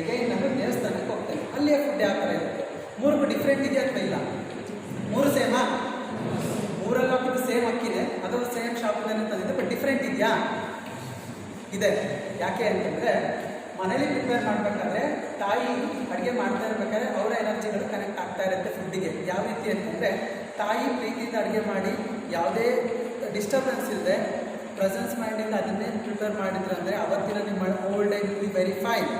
Again ನಾನು ದೇವಸ್ಥಾನಕ್ಕೆ ಹೋಗ್ತೇನೆ, ಅಲ್ಲಿಯ ಫುಡ್ ಯಾವ ಥರ ಇರುತ್ತೆ? ಮೂರಕ್ಕೂ ಡಿಫ್ರೆಂಟ್ ಇದೆಯಾ ಅಥವಾ ಇಲ್ಲ? ಮೂರು ಸೇಮಾ? ಮೂರಲ್ಲಿ ಹಾಕಿದ್ದು ಸೇಮ್ ಅಕ್ಕಿದೆ, ಅದು ಸೇಮ್ ಶಾಪಿಂದ ತಂದಿದೆ, ಬಟ್ ಡಿಫ್ರೆಂಟ್ ಇದೆಯಾ? ಇದೆ. ಯಾಕೆ ಅಂತಂದರೆ ಮನೇಲಿ ಪ್ರಿಪೇರ್ ಮಾಡಬೇಕಾದ್ರೆ ತಾಯಿ ಅಡುಗೆ ಮಾಡ್ತಾ ಇರ್ಬೇಕಾದ್ರೆ ಅವರ ಎನರ್ಜಿಗಳು ಕನೆಕ್ಟ್ ಆಗ್ತಾ ಇರುತ್ತೆ ಫುಡ್ಡಿಗೆ. ಯಾವ ರೀತಿ ಅಂತಂದರೆ ತಾಯಿ ಪ್ರೀತಿಯಿಂದ ಅಡುಗೆ ಮಾಡಿ ಯಾವುದೇ ಡಿಸ್ಟರ್ಬೆನ್ಸ್ ಇಲ್ಲದೆ ಪ್ರೆಸೆನ್ಸ್ ಮೈಂಡಿಂದ ಅದನ್ನೇ ಪ್ರಿಪೇರ್ ಮಾಡಿದ್ರು ಅಂದರೆ ಅವತ್ತಿನ ನಿಮ್ಮ old age will be very fine.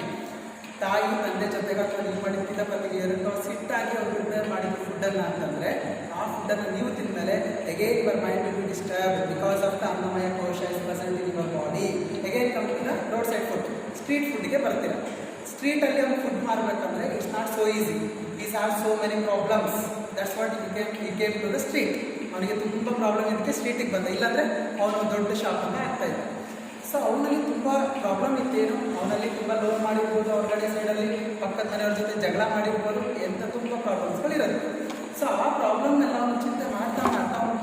ತಾಯಿ ತಂದೆ ಜೊತೆಗೆ ಅಥವಾ ನೀವು ಮಾಡಿದ್ದ ಬದಲಿಗೆ ಎರಡು ಸಿಟ್ಟಾಗಿ ಅವ್ರು ಪ್ರಿಪೇರ್ ಮಾಡಿದ್ದು ಫುಡ್ಡನ್ನು ಅಂತಂದರೆ ಆ ಫುಡ್ಡನ್ನು ನೀವು ತಿಂದಮೇಲೆ again your mind will be disturb because of the ಅನ್ನಮಯ ಕೋಶ is present in your body. Again come to the road side food, street ಫುಡ್ಗೆ ಬರ್ತೀರ. ಸ್ಟ್ರೀಟಲ್ಲಿ ಅವ್ನು ಫುಡ್ ಮಾಡಬೇಕಂದ್ರೆ it's not so easy, is are so many problems. That's what you came to the street. ಅವನಿಗೆ ತುಂಬ problem ಇದಕ್ಕೆ ಸ್ಟ್ರೀಟಿಗೆ ಬಂದ, ಇಲ್ಲಾಂದರೆ ಅವನು ದೊಡ್ಡ ಶಾಪನ್ನು ಆಗ್ತಾಯಿದ್ದ. ಸೊ ಅವನಲ್ಲಿ ತುಂಬ ಪ್ರಾಬ್ಲಮ್ ಇತ್ತೇನು, ಅವನಲ್ಲಿ ತುಂಬ ಲೋನ್ ಮಾಡಿರ್ಬೋದು, ಹೊರಗಡೆ ಸೈಡಲ್ಲಿ ಪಕ್ಕದ ಮನೆಯವ್ರ ಜೊತೆ ಜಗಳ ಮಾಡಿರ್ಬೋದು, ಎಂಥ ತುಂಬ ಪ್ರಾಬ್ಲಮ್ಸ್ಗಳಿರೋದು. ಸೊ ಆ ಪ್ರಾಬ್ಲಮ್ನೆಲ್ಲ ಅವನು ಚಿಂತೆ ಮಾಡ್ತಾ ಅವನು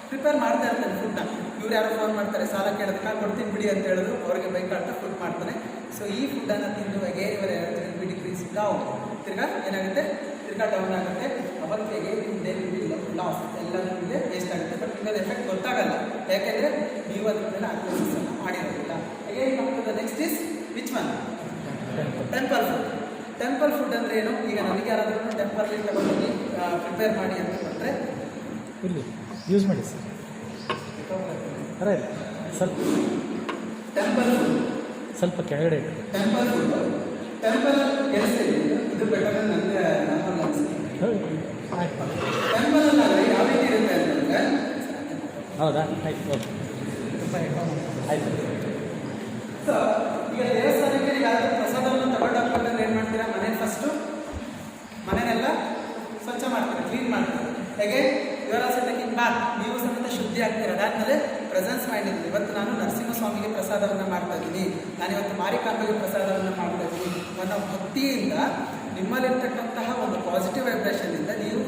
ಪ್ರಿಪೇರ್ ಮಾಡ್ತಾ ಇರ್ತಾನೆ ಫುಡ್ನ. ಇವ್ರು ಯಾರೋ ಫೋನ್ ಮಾಡ್ತಾರೆ, ಸಾಲ ಕೇಳೋದಕ್ಕೆ ಕೊಡ್ತೀನಿ ಬಿಡಿ ಅಂತ ಹೇಳಿದ್ರು, ಅವ್ರಿಗೆ ಬೈಕ್ ಆಡ್ತಾ ಫುಡ್ ಮಾಡ್ತಾನೆ. ಸೊ ಈ ಫುಡ್ಡನ್ನು ತಿಂದು ಅಗೇನ್ ಇವರ ಎನರ್ಜಿ ಡಿಕ್ರೀಸ್ ಡೌನ್, ತಿರ್ಗಾ ಏನಾಗುತ್ತೆ, ತಿರ್ಗಾ ಡೌನ್ ಆಗುತ್ತೆ. ಅವತ್ತಿಗೆ ಲಾಸ್ ಎಲ್ಲ ನಿಮಗೆ ವೇಸ್ಟ್ ಆಗುತ್ತೆ. ಬಟ್ ನಿಮಗೆ ಎಫೆಕ್ಟ್ ಗೊತ್ತಾಗಲ್ಲ, ಯಾಕೆಂದರೆ ನೀವು ಅದ್ರ ಮೇಲೆ ಅನಾಲಿಸಿಸನ್ನು ಮಾಡಿರೋದಿಲ್ಲ. ಅಗೇನ್ ನಮ್ದು next is which one? Temple food. Temple food ಅಂದರೆ ಏನು? ಈಗ ನನಗೆ ಯಾರಾದ್ರೂ ಟೆಂಪಲ್ಗೆ ತಗೊಂಡು ಪ್ರಿಪೇರ್ ಮಾಡಿ ಅಂತ ಕೊಟ್ಟರೆ ಇಲ್ಲಿ ಯೂಸ್ ಮಾಡಿ ಸರ್. ಸ್ವಲ್ಪ ಟೆಂಪಲ್ ಫುಡ್ ಸ್ವಲ್ಪ ಕೆಳಗಡೆ ಇಟ್ಟು. ಟೆಂಪಲ್ ಫುಡ್, ಟೆಂಪಲ್ ಕೆಲಸ ಇದು ಬೆಟರ್ ನನಗೆ ನಮ್ಮಲ್ಲಿ ಅನಿಸ್ತೀನಿ. ಟೆಂಪಲಲ್ಲಾದರೆ ಯಾವ ರೀತಿ ಇರುತ್ತೆ ಅಂತಂದರೆ, ಹೌದಾ? ಆಯ್ತು, ಓಕೆ, ಆಯಿತು. ಸೊ ಈಗ ದೇವಸ್ಥಾನಕ್ಕೆ ಯಾರಾದರೂ ಪ್ರಸಾದವನ್ನು ತಗೊಂಡೋಗ್ಬೇಕಂದ್ರೆ ಏನು ಮಾಡ್ತೀರಾ? ಮನೆಯೆಲ್ಲ ಸ್ವಚ್ಛ ಮಾಡ್ತೀರಾ, ಕ್ಲೀನ್ ಮಾಡ್ತೀರಾ. ಹೇಗೆ ಇವರ ಟೇಕಿಂಗ್ ಬ್ಯಾಕ್, ನೀವು ಸಮೇತ ಶುದ್ಧಿ ಆಗ್ತೀರ. ಅದಾದಮೇಲೆ ಪ್ರೆಸೆನ್ಸ್ ಮೈಂಡ್ ಇದೆ. ಇವತ್ತು ನಾನು ನರಸಿಂಹಸ್ವಾಮಿಗೆ ಪ್ರಸಾದವನ್ನು ಮಾಡ್ತಾ ಇದ್ದೀನಿ, ನಾನಿವತ್ತು ಮಾರಿಕಾಂಬೆಗೆ ಪ್ರಸಾದವನ್ನು ಮಾಡ್ತಾ ಇದ್ದೀನಿ ಅನ್ನೋ ಭಕ್ತಿಯಿಂದ ನಿಮ್ಮಲ್ಲಿರ್ತಕ್ಕಂತಹ ಒಂದು ಪಾಸಿಟಿವ್ ವೈಬ್ರೇಷನಿಂದ ನೀವು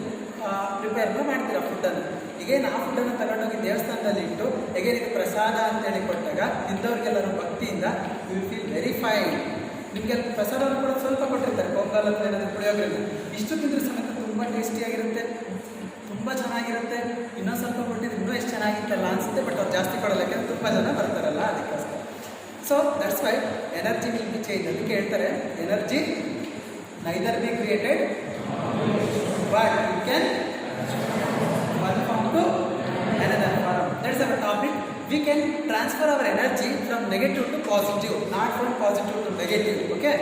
ಪ್ರಿಪೇರ್ನ ಮಾಡ್ತೀರಾ ಫುಡ್ಡನ್ನು. ಈಗೇನು ಆ ಫುಡ್ಡನ್ನು ತಗೊಂಡೋಗಿ ದೇವಸ್ಥಾನದಲ್ಲಿ ಇಟ್ಟು ಹೇಗೆ ಇದು ಪ್ರಸಾದ ಅಂತೇಳಿ ಕೊಟ್ಟಾಗ ತಿಂದವ್ರಿಗೆಲ್ಲರೂ ಭಕ್ತಿಯಿಂದ you will feel very fine. ನಿಮಗೆ ಪ್ರಸಾದವನ್ನು ಕೂಡ ಸ್ವಲ್ಪ ಕೊಟ್ಟಿರ್ತಾರೆ, ಪೊಂಗಲ್ ಅಥವಾ ಏನಾದರೂ ಪುಳಿಯೋಗರೆ, ಇಷ್ಟು ತಿಂದರೆ ಸಮೇತ ತುಂಬ ಟೇಸ್ಟಿಯಾಗಿರುತ್ತೆ, ತುಂಬ ಚೆನ್ನಾಗಿರುತ್ತೆ. ಇನ್ನೊಂದು ಸ್ವಲ್ಪ ಕೊಟ್ಟಿದ್ದು ಇನ್ನೂ ಎಷ್ಟು ಚೆನ್ನಾಗಿತ್ತಲ್ಲ ಅನಿಸುತ್ತೆ. ಬಟ್ ಅವ್ರು ಜಾಸ್ತಿ ಕೊಡೋಲ್ಲ, ಯಾಕೆಂದರೆ ತುಂಬ ಜನ ಬರ್ತಾರಲ್ಲ, ಅದಕ್ಕೋಸ್ಕರ. So that's why energy will be change. ಅದಕ್ಕೆ ಹೇಳ್ತಾರೆ energy neither be created but it can one form to another form. That's our topic. We can transfer our energy from negative to positive, not from positive to negative. Okay.